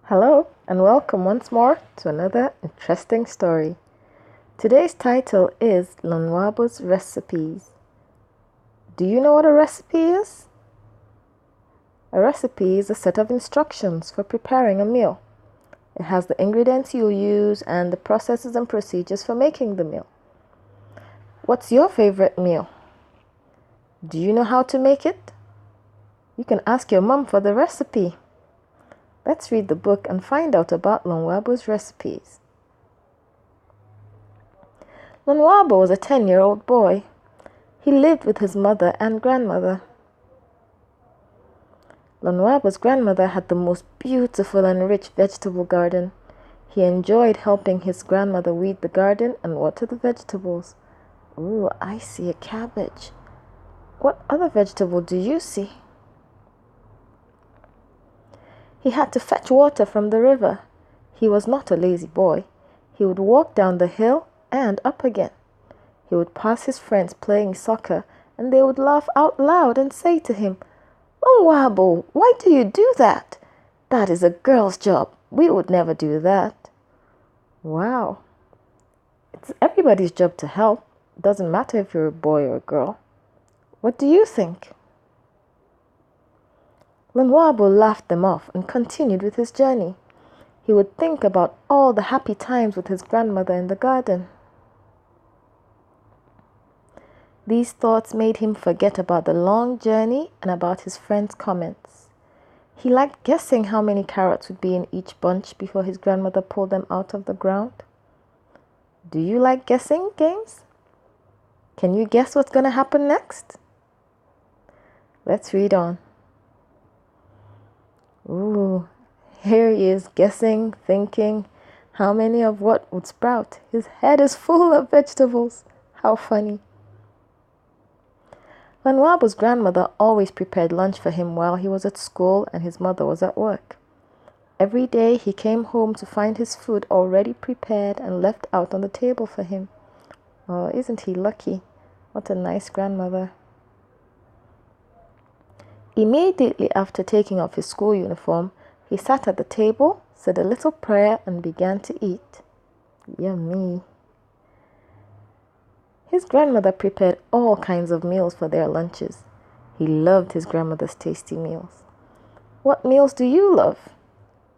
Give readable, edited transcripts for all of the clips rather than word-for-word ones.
Hello and welcome once more to another interesting story. Today's title is Lonwabo's Recipes. Do you know what a recipe is? A recipe is a set of instructions for preparing a meal. It has the ingredients you'll use and the processes and procedures for making the meal. What's your favorite meal? Do you know how to make it? You can ask your mom for the recipe. Let's read the book and find out about Lonwabo's recipes. Lonwabo was a 10-year-old boy. He lived with his mother and grandmother. Lonwabo's grandmother had the most beautiful and rich vegetable garden. He enjoyed helping his grandmother weed the garden and water the vegetables. Ooh, I see a cabbage. What other vegetable do you see? He had to fetch water from the river. He was not a lazy boy. He would walk down the hill and up again. He would pass his friends playing soccer, and they would laugh out loud and say to him, "Lonwabo, why do you do that? That is a girl's job. We would never do that." Wow. It's everybody's job to help. It doesn't matter if you're a boy or a girl. What do you think? Lonwabo laughed them off and continued with his journey. He would think about all the happy times with his grandmother in the garden. These thoughts made him forget about the long journey and about his friends' comments. He liked guessing how many carrots would be in each bunch before his grandmother pulled them out of the ground. Do you like guessing games? Can you guess what's going to happen next? Let's read on. Ooh, here he is guessing, thinking how many of what would sprout. His head is full of vegetables. How funny. Lonwabo's grandmother always prepared lunch for him while he was at school and his mother was at work. Every day he came home to find his food already prepared and left out on the table for him. Oh, isn't he lucky? What a nice grandmother. Immediately after taking off his school uniform, he sat at the table, said a little prayer, and began to eat. Yummy. His grandmother prepared all kinds of meals for their lunches. He loved his grandmother's tasty meals. What meals do you love?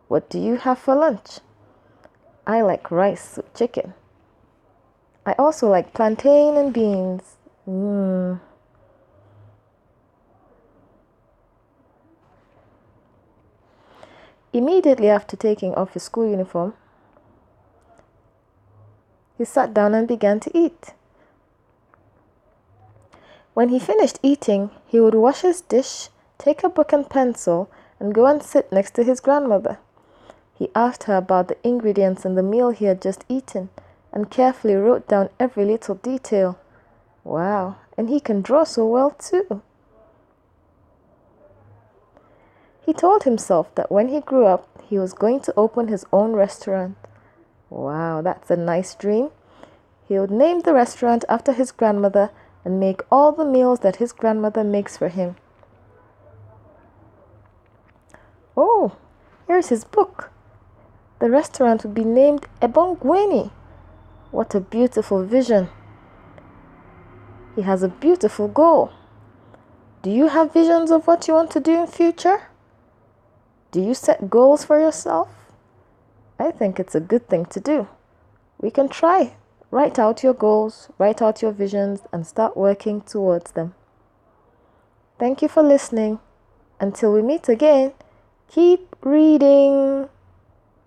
What do you have for lunch? I like rice with chicken. I also like plantain and beans. Immediately after taking off his school uniform, he sat down and began to eat. When he finished eating, he would wash his dish, take a book and pencil, and go and sit next to his grandmother. He asked her about the ingredients in the meal he had just eaten and carefully wrote down every little detail. Wow, and he can draw so well too. He told himself that when he grew up, he was going to open his own restaurant. Wow, that's a nice dream. He would name the restaurant after his grandmother and make all the meals that his grandmother makes for him. Oh, here's his book. The restaurant would be named Ebongweni. What a beautiful vision. He has a beautiful goal. Do you have visions of what you want to do in future? Do you set goals for yourself? I think it's a good thing to do. We can try. Write out your goals, write out your visions, and start working towards them. Thank you for listening. Until we meet again, keep reading.